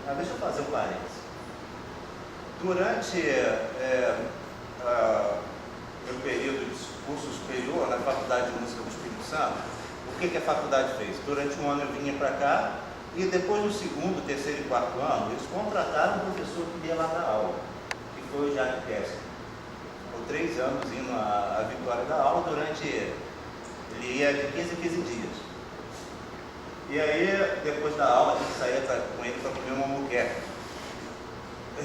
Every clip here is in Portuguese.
Mas deixa eu fazer um parênteses. Durante meu período de curso superior na Faculdade de Música do Espírito Santo, o que a faculdade fez? Durante um ano eu vinha para cá e depois no segundo, terceiro e quarto ano, eles contrataram um professor que ia lá dar aula, que foi o Jacques Kessler. Por 3 anos indo à Vitória da aula, ele ia de 15 em 15 dias. E aí, depois da aula, a gente saía com ele para comer uma moqueca.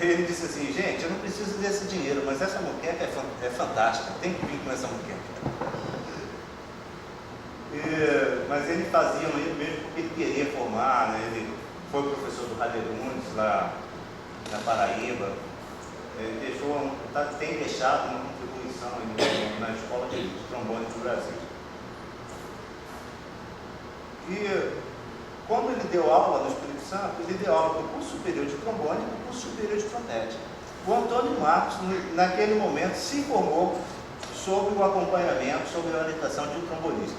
Ele disse assim, gente, eu não preciso desse dinheiro, mas essa moqueca é fantástica, tem que vir com essa moqueca. Mas ele fazia mesmo porque ele queria formar, né? Ele foi professor do Raderunes lá na Paraíba, ele tem deixado uma contribuição na escola de trombone do Brasil. E quando ele deu aula no Espírito Santo, ele deu aula do curso superior de trombone e do curso superior de trompete. O Antônio Marcos, naquele momento, se formou sob o acompanhamento, sob a orientação de um trombonista.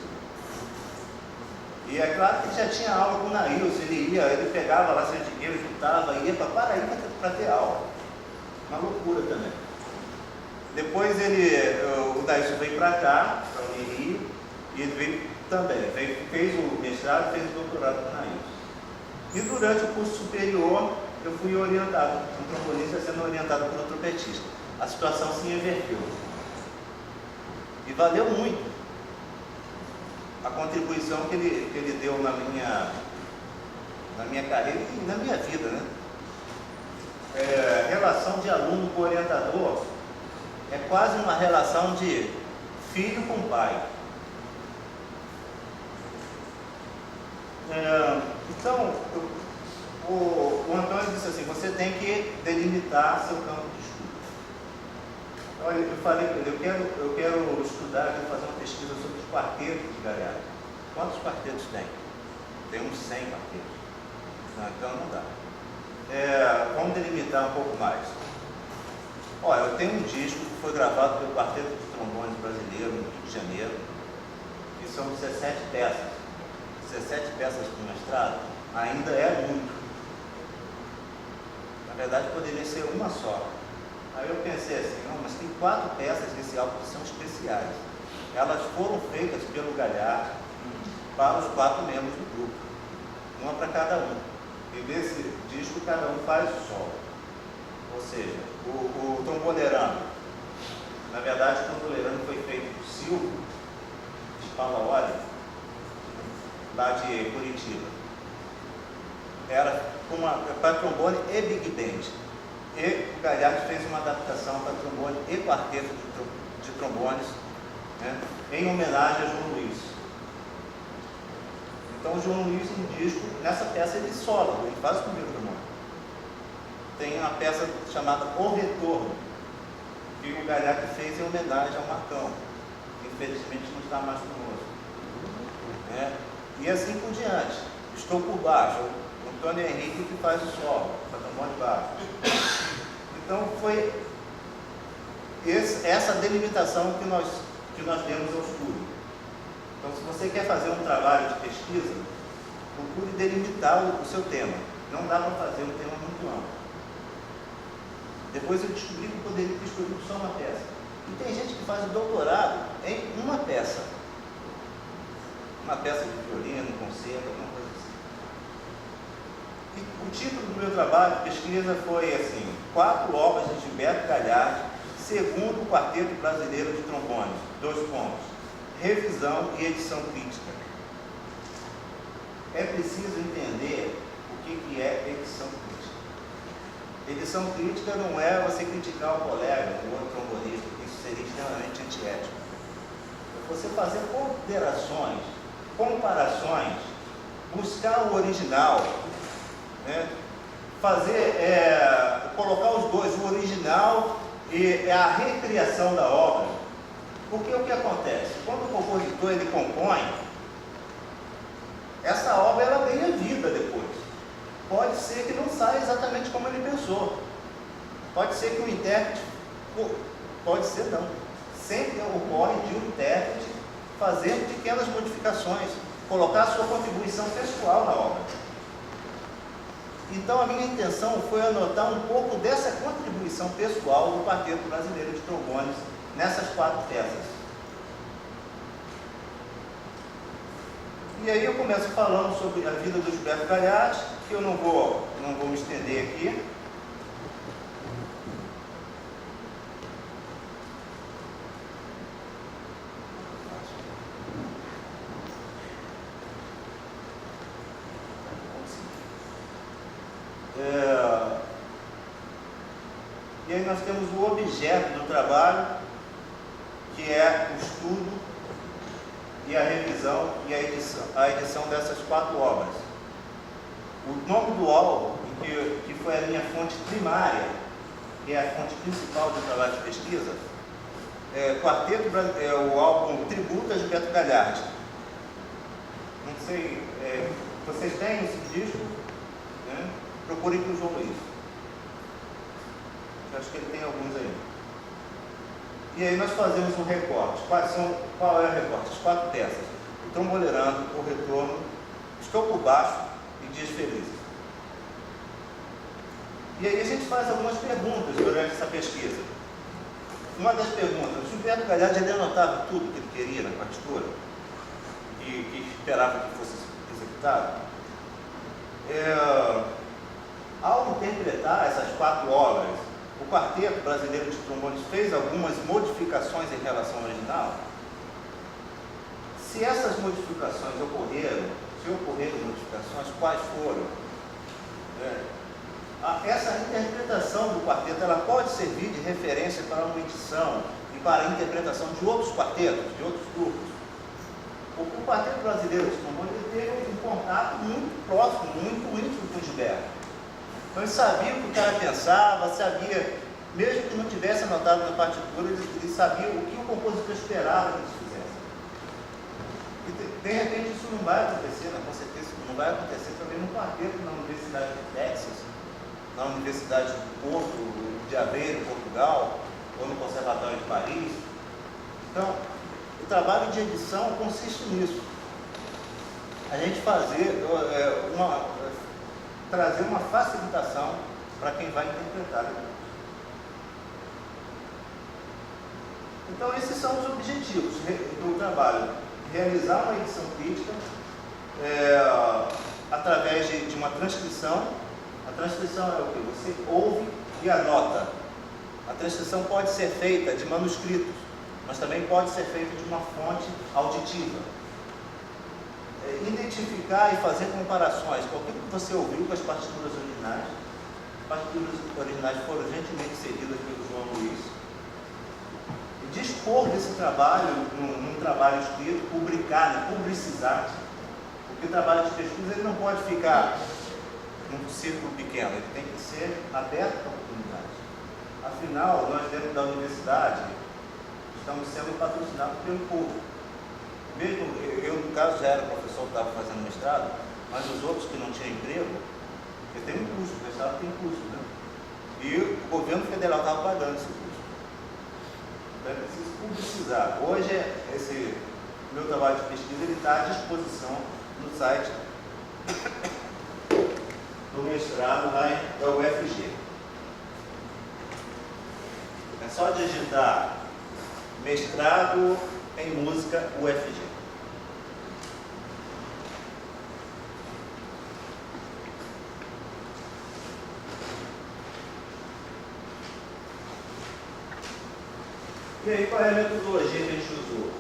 E é claro que ele já tinha aula com o Nailson, ele pegava lá seu dinheiro, juntava, ia para Paraíba para ter aula. Uma loucura também. Depois o Nailson veio para cá, para o Rio, e ele veio também, fez o mestrado, fez o doutorado com o Nailson. E durante o curso superior, eu fui orientado, um trombonista sendo orientado por um trompetista. A situação se inverteu. E valeu muito a contribuição que ele deu na minha carreira e na minha vida, né? Relação de aluno com orientador é quase uma relação de filho com pai. Então, o Antônio disse assim, você tem que delimitar seu campo de estudo. Olha, eu falei para ele, eu quero estudar, quero fazer uma pesquisa sobre os quartetos de Galhardo. Quantos quartetos tem? Tem uns 100 quartetos. Não, então não dá. Vamos delimitar um pouco mais. Olha, eu tenho um disco que foi gravado pelo Quarteto de Trombones Brasileiro, no Rio de Janeiro, que são 17 peças. 17 peças por mestrado ainda é muito. Na verdade, poderia ser uma só. Aí eu pensei assim, não, mas tem 4 peças nesse álbum que são especiais. Elas foram feitas pelo Galhardo para os 4 membros do grupo, uma para cada um. E nesse disco cada um faz o solo. Ou seja, o tromboneirano, na verdade o tromboneirano foi feito por Silvio de Palaoli, lá de Curitiba. Era para trombone e big band. E o Galhardo fez uma adaptação para trombone e quarteto de trombones, né, em homenagem a João Luiz. Então o João Luiz no disco, nessa peça ele sola, ele faz o primeiro trombone. Tem uma peça chamada O Retorno, que o Galhardo fez em homenagem ao Marcão, que infelizmente não está mais conosco. E assim por diante. Estou por baixo, o Antônio Henrique que faz o solo, para trombone de baixo. Então foi essa delimitação que nós demos ao estudo. Então, se você quer fazer um trabalho de pesquisa, procure delimitar o seu tema. Não dá para fazer um tema muito amplo. Depois eu descobri que eu poderia ter escolhido só uma peça. E tem gente que faz o doutorado em uma peça. Uma peça de violino, um concerto, alguma coisa assim. E o título do meu trabalho de pesquisa foi assim, 4 obras de Gilberto Galhardo, segundo o Quarteto Brasileiro de Trombones, 2 pontos. Revisão e edição crítica. É preciso entender o que é edição crítica. Edição crítica não é você criticar o colega, o outro trombonista, isso seria extremamente antiético. É você fazer ponderações, comparações, buscar o original, né? Colocar os dois, o original e a recriação da obra. Porque o que acontece? Quando o compositor ele compõe, essa obra ela ganha vida depois. Pode ser que não saia exatamente como ele pensou. Pode ser que o intérprete, pode ser não, sempre ocorre de um intérprete fazer pequenas modificações, colocar a sua contribuição pessoal na obra. Então a minha intenção foi anotar um pouco dessa contribuição pessoal do Quarteto Brasileiro de Trombones nessas 4 peças. E aí eu começo falando sobre a vida do Gilberto Gagliardi, que eu não vou me estender aqui. E aí nós temos o objeto do trabalho, que é o estudo e a revisão e a edição dessas 4 obras. O nome do álbum, que foi a minha fonte primária, que é a fonte principal do trabalho de pesquisa, é o álbum Tributo a Gilberto Gagliardi. Não sei, vocês têm esse disco? Né? Procurem para o João Luiz. Eu acho que ele tem alguns aí. E aí nós fazemos um recorte. Qual é o recorte? As 4 peças. O Trombolerando, o Retorno, Estou por Baixo e Dias Felizes. E aí a gente faz algumas perguntas durante essa pesquisa. Uma das perguntas, o Gilberto Gagliardi ele anotava tudo que ele queria na partitura e que esperava que fosse executado. Ao interpretar essas 4 obras, o Quarteto Brasileiro de Trombones fez algumas modificações em relação ao original. Se essas modificações ocorreram, modificações, quais foram? Essa interpretação do quarteto ela pode servir de referência para uma edição e para a interpretação de outros quartetos, de outros grupos. O Quarteto Brasileiro de Trombones teve um contato muito próximo, muito íntimo com o Gilberto. Então ele sabia o que o cara pensava, sabia, mesmo que não tivesse anotado na partitura, ele sabia o que o compositor esperava que eles fizessem. E de repente isso não vai acontecer, com certeza não vai acontecer também no quarteto na Universidade de Texas, na Universidade do Porto, de Aveiro, Portugal, ou no Conservatório de Paris. Então, o trabalho de edição consiste nisso. A gente trazer uma facilitação para quem vai interpretar. Então, esses são os objetivos do trabalho. Realizar uma edição crítica através de uma transcrição. A transcrição é o que? Você ouve e anota. A transcrição pode ser feita de manuscritos, mas também pode ser feita de uma fonte auditiva. Identificar e fazer comparações com aquilo que você ouviu com as partituras originais. As partituras originais foram gentilmente cedidas pelo João Luiz. E dispor desse trabalho num trabalho escrito, publicar, publicizar. Porque o trabalho de pesquisa ele não pode ficar num círculo pequeno, ele tem que ser aberto à comunidade. Afinal, nós dentro da universidade estamos sendo patrocinados pelo público. Mesmo eu, no caso, já era professor que estava fazendo mestrado, mas os outros que não tinham emprego, porque tem um custo, o mestrado tem custo, né? E o governo federal estava pagando esse custo. Então é preciso publicizar. Hoje, esse meu trabalho de pesquisa ele está à disposição no site do mestrado lá da UFG. É só digitar mestrado em música UFG. E aí, qual é a metodologia que a gente usou?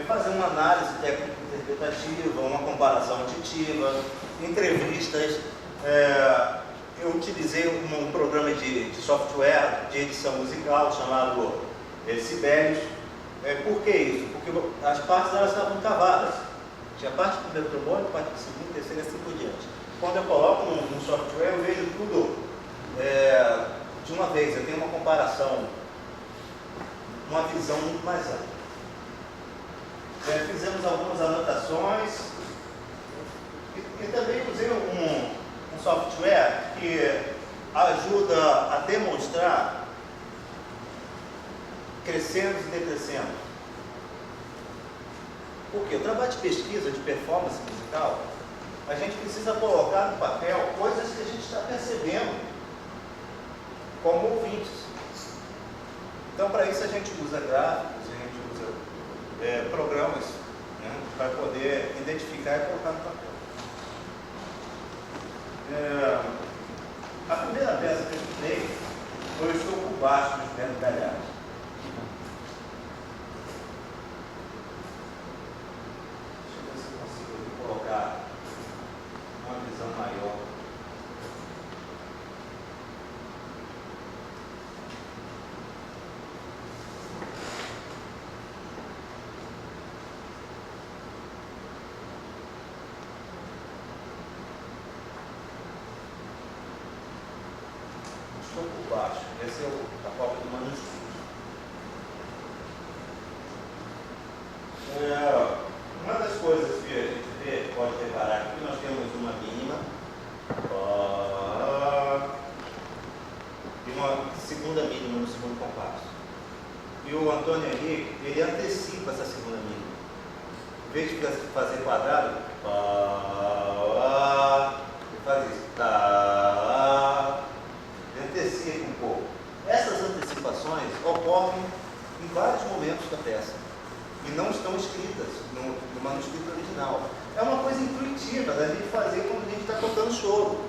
Fazer uma análise técnico-interpretativa, uma comparação auditiva, entrevistas. Eu utilizei um programa de software de edição musical chamado Sibelius. Por que isso? Porque as partes elas estavam cavadas. Tinha parte do primeiro trombone, parte do segundo, terceiro e assim por diante. Quando eu coloco no software, eu vejo tudo de uma vez. Eu tenho uma comparação, uma visão muito mais ampla. Fizemos algumas anotações e também usei um software que ajuda a demonstrar crescendo e decrescendo. Porque o trabalho de pesquisa, de performance musical, a gente precisa colocar no papel coisas que a gente está Então, para isso a gente usa gráficos, a gente usa programas, né, para poder identificar e colocar no papel. A primeira peça que eu estudei foi o escopo baixo dos Bento Galhardo. Deixa eu ver se eu consigo colocar uma visão maior. Escopo baixo, esse é a cópia do manuscrito. Uma das coisas que a gente vê, pode reparar aqui, nós temos uma mínima e uma segunda mínima no segundo compasso. E o Antônio Henrique, ele antecipa essa segunda mínima. Em vez de fazer quadrado, ele faz isso. Antecipa um pouco. Essas antecipações ocorrem em vários momentos da peça e não estão escritas no manuscrito original. É uma coisa intuitiva da gente fazer quando a gente está tocando choro.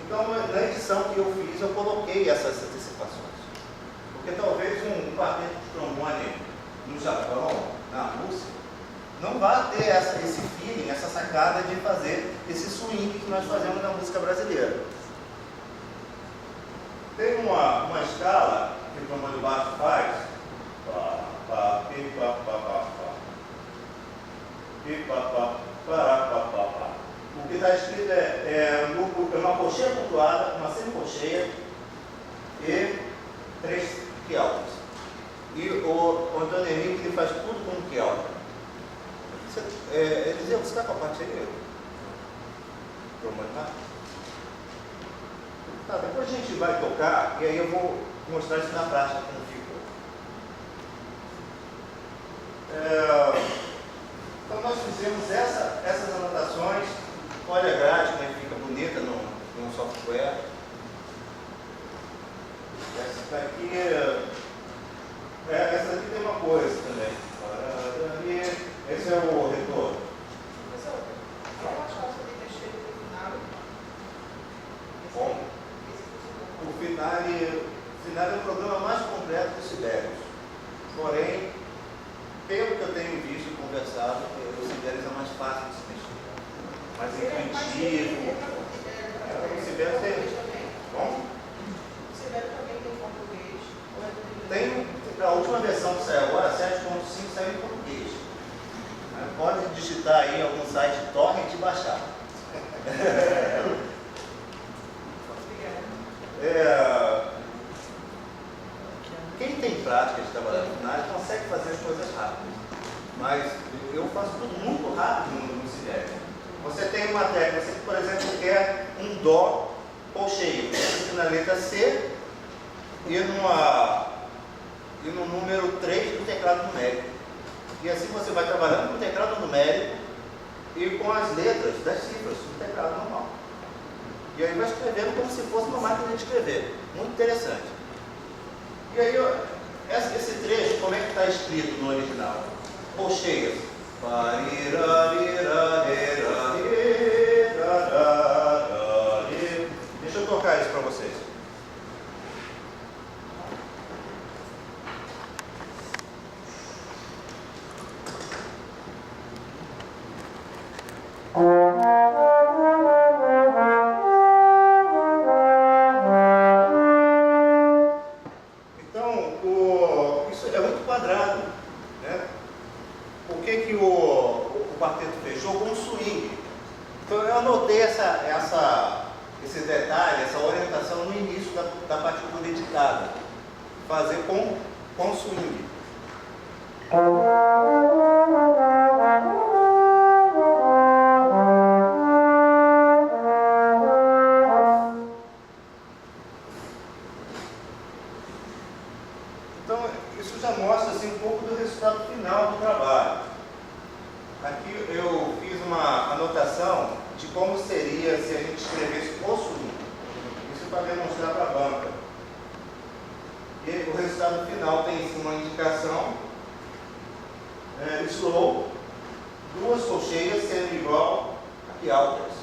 Então, na edição que eu fiz, eu coloquei essas antecipações. Porque talvez um quarteto de trombone no Japão, na Rússia, não vá ter esse feeling, essa sacada de fazer esse swing que nós fazemos na música brasileira. Tem uma escala que o trombone baixo faz, o que está escrito é uma colcheia pontuada, uma semicolcheia e 3 queltas. E o Antônio Henrique ele faz tudo com quelta. Eliseu, você está com a parte aí? Trombone baixo? Tá, depois a gente vai tocar e aí eu vou mostrar isso na prática como ficou. Então nós fizemos essas anotações. Olha a grade, como fica bonita no software. Essa aqui essa aqui tem uma coisa também. Esse é o retorno. Bom. O Finale é o programa mais completo dos Sibelius. Porém, pelo que eu tenho visto e conversado, o Sibelius é mais fácil de se mexer. Mais intuitivo. O Sibelius tem. Bom? O Sibelius também tem português. Tem, a última versão que saiu agora, 7.5, saiu em português. Pode digitar aí em algum site torrent e baixar. Quem tem prática de trabalhar no Finale consegue fazer as coisas rápidas, mas eu faço tudo muito rápido no Sibelius. Você tem uma técnica, você por exemplo quer um Dó colcheia, você na letra C e no número 3 do teclado numérico. E assim você vai trabalhando com o teclado numérico e com as letras das cifras do teclado normal. E aí vai escrevendo como se fosse uma máquina de escrever. Muito interessante. E aí, esse trecho, como é que está escrito no original? Colcheias. Deixa eu tocar isso para vocês. Esse detalhe, essa orientação no início da partitura dedicada. Fazer com swing. Então, isso já mostra assim, um pouco do resultado final do trabalho. Aqui eu fiz uma anotação de como seria se a gente escrevesse o swing. Isso para demonstrar para a banca. E o resultado resultado final tem uma indicação slow, duas colcheias sendo igual aqui alters.